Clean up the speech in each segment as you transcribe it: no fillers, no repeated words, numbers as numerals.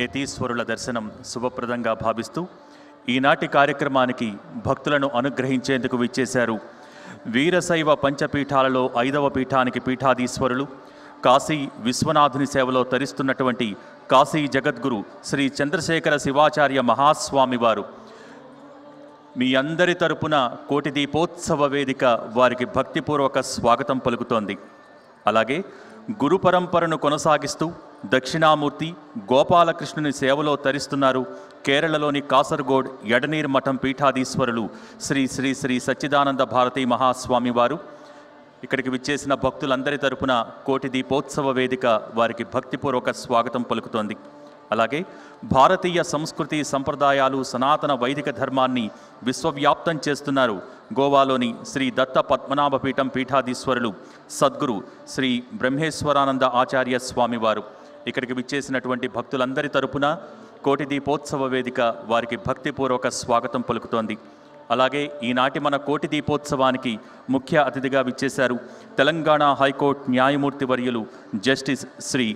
యతీశ్వరుల దర్శనం శుభప్రదంగా భావిస్తూ ఈనాటి కార్యక్రమానికి భక్తులను అనుగ్రహించేందుకు విచ్చేశారు వీరశైవ పంచపీఠాలలో 5వ పీఠానికి పీఠాధీశ్వరులు, కాశీ విశ్వనాథుని సేవలో తరిస్తున్నటువంటి కాశీ జగద్గురు శ్రీ చంద్రశేఖర శివాచార్య మహాస్వామి వారు మీ అందరి తరపున కోటి దీపోత్సవ వేదిక వారికి భక్తిపూర్వక స్వాగతం పలుకుతోంది. అలాగే గురు పరంపరను కొనసాగిస్తూ దక్షిణామూర్తి గోపాలకృష్ణుని సేవలో తరిస్తున్నారు కేరళలోని కాసర్గోడ్ ఎడనీర్ మఠం పీఠాధీశ్వరులు శ్రీ శ్రీ శ్రీ సచ్చిదానంద భారతీ మహాస్వామి వారు. ఇక్కడికి విచ్చేసిన భక్తులందరి తరపున కోటి దీపోత్సవ వేదిక వారికి భక్తిపూర్వక స్వాగతం పలుకుతోంది. అలాగే భారతీయ సంస్కృతి సంప్రదాయాలు సనాతన వైదిక ధర్మాన్ని విశ్వవ్యాప్తం చేస్తున్నారు గోవాలోని శ్రీ దత్త పద్మనాభపీఠం పీఠాధీశ్వరులు సద్గురు శ్రీ బ్రహ్మేశ్వరానంద ఆచార్య స్వామివారు. ఇక్కడికి విచ్చేసినటువంటి భక్తులందరి తరపున కోటి దీపోత్సవ వేదిక వారికి భక్తిపూర్వక స్వాగతం పలుకుతోంది. అలాగే ఈనాటి మన కోటి దీపోత్సవానికి ముఖ్య అతిథిగా విచ్చేశారు తెలంగాణ హైకోర్టు న్యాయమూర్తి వర్యులు జస్టిస్ శ్రీ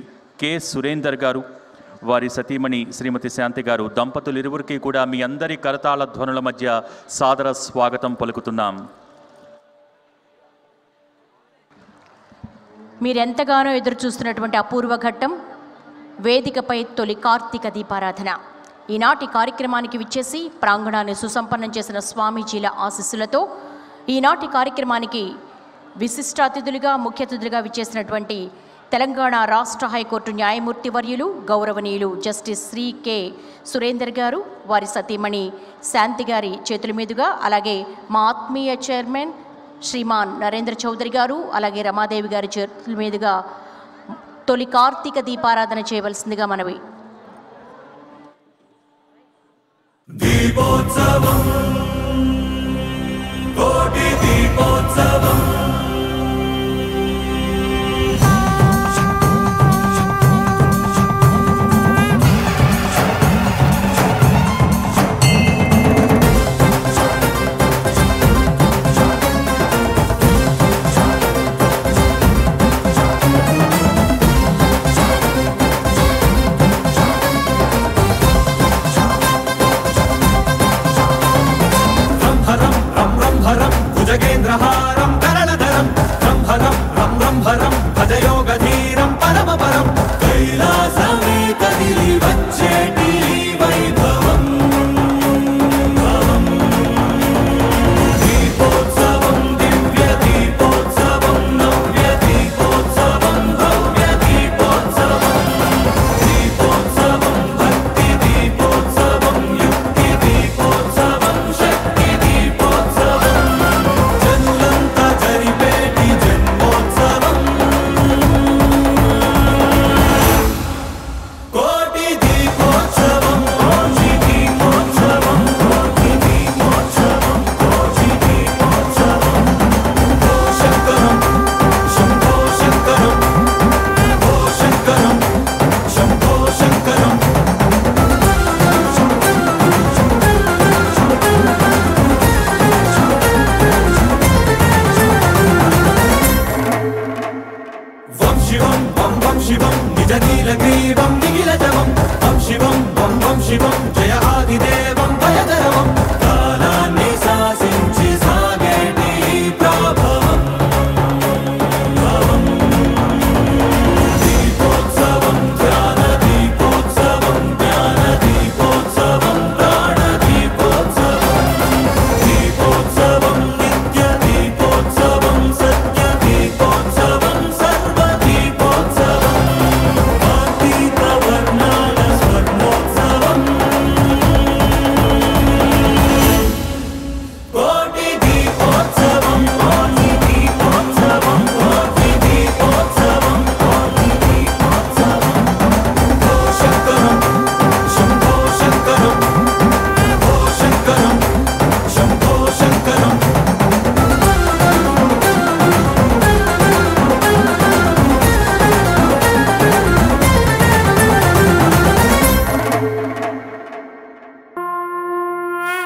కె సురేందర్ గారు, వారి సతీమణి శ్రీమతి శాంతి గారు. దంపతులిరువురికి కూడా మీ అందరి కరతాళ ధ్వనుల మధ్య సాదర స్వాగతం పలుకుతున్నాం. మీరెంతగానో ఎదురు చూస్తున్నటువంటి అపూర్వ ఘట్టం వేదికపై తొలి కార్తీక దీపారాధన. ఈనాటి కార్యక్రమానికి విచ్చేసి ప్రాంగణాన్ని సుసంపన్నం చేసిన స్వామీజీల ఆశీస్సులతో ఈనాటి కార్యక్రమానికి విశిష్ట అతిథులుగా ముఖ్య అతిథులుగా విచ్చేసినటువంటి తెలంగాణ రాష్ట్ర హైకోర్టు న్యాయమూర్తి వర్యులు గౌరవనీయులు జస్టిస్ శ్రీ కె సురేందర్ గారు, వారి సతీమణి శాంతి గారి చేతుల మీదుగా, అలాగే మా ఆత్మీయ చైర్మన్ శ్రీమాన్ నరేంద్ర చౌదరి గారు, అలాగే రమాదేవి గారి చేతుల మీదుగా తొలి కార్తీక దీపారాధన చేయవలసిందిగా మనవి. దీపోత్సవం కోటి దీపోత్సవం భుజగేంద్రహారం కరణధరం రంభరం రం రంభరం భజయోగధీరం పరమపరం కైలాసమే కదిలి వచ్చేటి వైభవం దీపోత్సవం దివ్య దీపోత్సవం నవ్య దీపోత్సవం భవ్య దీపోత్సవం దీపోత్సవం భక్తి దీపోత్సవం యుక్తి దీపోత్సవం శక్తి దీపోత్సవం జనులంతా జరిపేటి జన్మోత్సవం కోటి దీపోత్సవం కోటి దీపోత్సవం కోటి దీపోత్సవం కోటి దీపోత్సవం ఓ శంకరం శంభో శంకరం ఓ శంకరం శంభో శంకరం వం శివం వం వం శివం నిజ నీలగ్రీవం నిఖిలజవం వం శివం వం వం శివం జయ ఆదిదేవం భయధరవం కాలాన్ని శాసించి సాగేటి ప్రభవం దీపోత్సవం ధ్యాన దీపోత్సవం జ్ఞాన దీపోత్సవం ప్రాణ దీపోత్సవం దీపోత్సవం నిత్య దీపోత్సవం సత్య దీపోత్సవం సర్వ దీపోత్సవం ఆతీత వర్ణాల స్వర్ణోత్సవం కోటి దీపోత్సవం కోటి దీపోత్సవం కోటి దీపోత్సవం కోటి దీపోత్సవం ఓ శంకరం శంభో శంకరం ఓ శంకరం శంభో శంకరం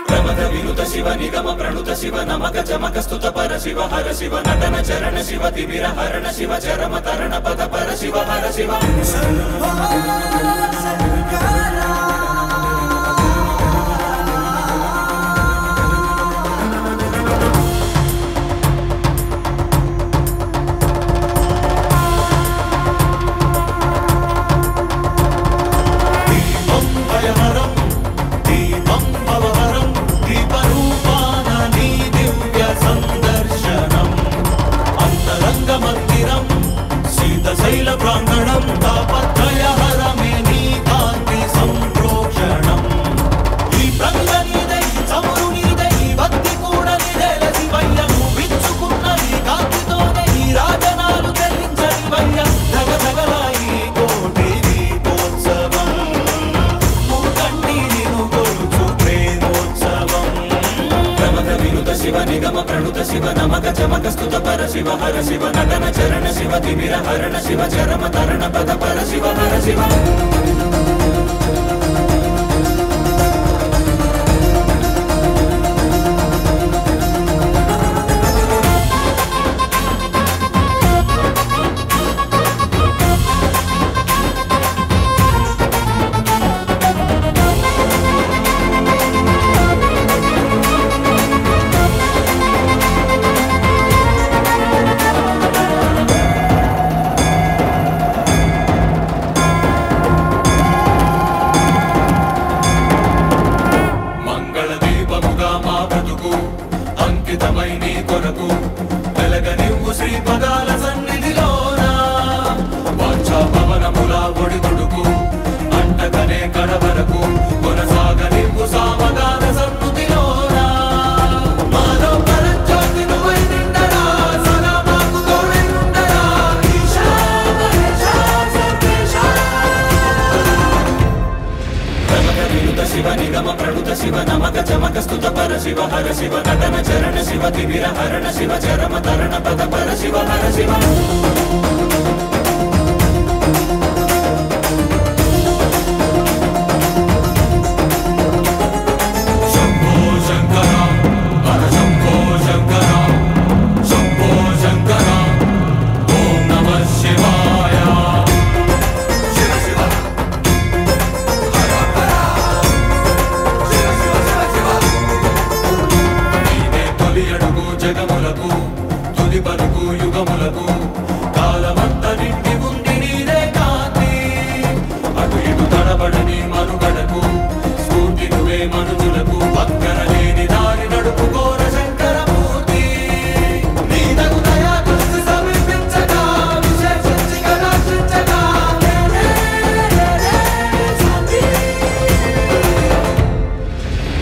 ప్రమద వినుత శివ నిగమ ప్రణుత శివ నమక చమక స్తుత పర శివ హర శివ నటన చరణ శివ తిమిర హరణ శివ చరమ తరణ పద పర శివ హర శివ తాపత్రయహరమే నీ కాంతి సంప్రోక్షణం. ఈ ప్రమిద నీదే, ఈ చమురు నీదే, ఈ భక్తి కూడా నీదేల శివయ్య. నువ్వు విచ్చుకున్న ఈ కాంతితోనే ఈ రాజనాలు చెల్లించనివయ్య. ధగధగల ఈ కోటి దీపోత్సవం, ముక్కంటి నిన్ను కొలుచు ప్రేమోత్సవం. ప్రమద వినుత శివ నిగమ ప్రణుత శివ నమక చమక స్తుత పర శివ హర శివ నటన చరణ శివ తిమిర హరణ శివ చరమ తరణ పద పర శివ హర శివ. అంకితమై నీ కొరకు వెలగనివ్వు శ్రీపదాల సన్నిధిలోన. వాంఛా పవనముల ఒడిదుడుకు అంటకనే కడవరకు కొనసాగనివ్వు సామగాన సన్నుతిలోన. మాలో పరంజ్యోతి నువ్వై నిండరా, సదా మాకు తోడై ఉండరా. ఈశా మహేశా సర్వేశా. ప్రమద వినుత శివ నిగమ ప్రణుత శివ నమక చమక స్తుత పర శివ హర శివ నటన చరణ శివ తిమిర హరణ శివ చరమ తరణ పద పర శివ హర శివ. శంభో శంకర హర శంభో శంకర శంభో శంకర ఓం నమః శివాయ. శివ శివ హర హర శివ శివ శివ శివ. నీనే తొలి అడుగు జగములకు, తుది పలుకు యుగములకు. కాలమంత నిండి ఉంది నీదే కాంతి. అటు ఇటు తడబడని మనుగడకు స్ఫూర్తి నువ్వే మనుజులకు. పక్కన లేని దారి నడుపుకోర శంకరమూర్తి. నీదగు దయా దృష్టి సమీపించగా విశేషించి కటాక్షించగా.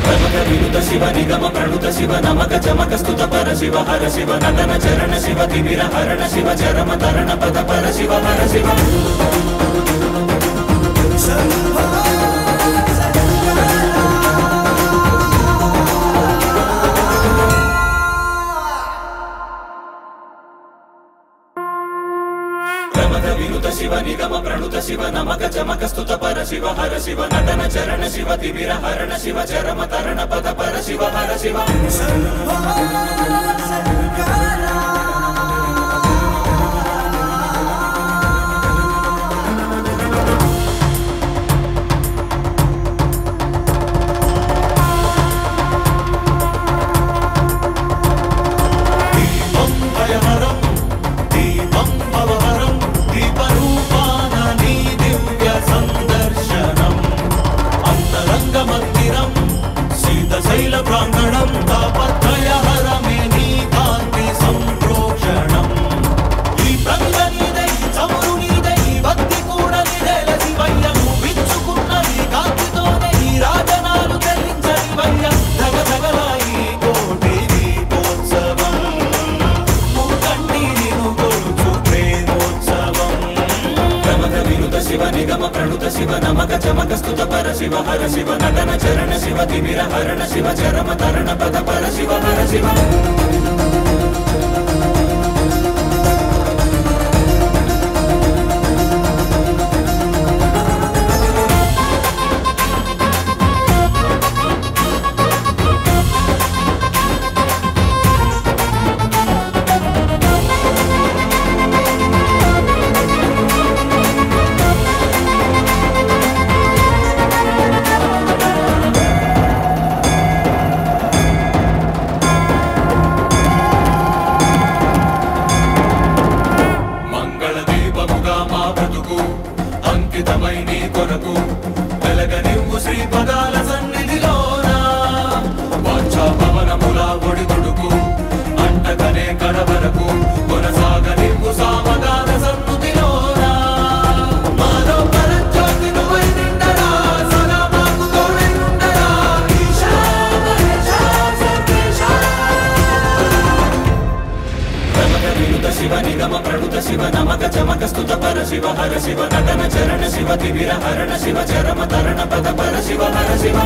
ప్రమద వినుత శివ నిగమ ప్రణుత శివ నమక చమక స్తుత పర శివ హర శివ నటన చరణ శివ తిమిర హరణ శివ చరమ తరణ పద పర శివ హర శివ. ప్రమద వినుత శివ నిగమ ప్రణుత శివ నమక చమక స్తుత పర శివ హర శివ నటన చరణ శివ తిమిర హరణ శివ చరమ తరణ పద పర శివ హర శివ. దీపం భయహరం దీపం భవహరం దీపరూపాన నీ దివ్య సందర్శనం. అంతరంగ మందిరం శీతశైల ప్రాంగణం. తాపత్రయహరమే నీ కాంతి సంప్రోక్షణం. ఈ ప్రమిద నీదే, ఈ చమురు నీదే, ఈ భక్తి కూడా నీదేల శివయ్య. నువ్వు విచ్చుకున్న ఈ కాంతితోనే ఈ రాజనాలు చెల్లించనివయ్య. ధగధగల ఈ కోటి దీపోత్సవం, ముక్కంటి నిన్ను కొలుచు ప్రేమోత్సవం. ప్రమద వినుత శివ నిగమ ప్రణుత శివ నమక చమక స్తుత పర శివ హర శివ నటన చరణ శివ తిమిర హరణ శివ చరమ తరణ పద పర శివ హర శివ. అంకితమై నీ కొరకు వెలగనివ్వు శ్రీపదాల సన్నిధిలోన. వాంఛా పవనముల ఒడిదుడుకు అంటకనే కడవరకు కొనసాగనివ్వు సామగాన సన్నుతిలోన. హర శివ నటన చరణ శివ తిమిర హరణ శివ చరమ తరణ పద పర శివ హర శివ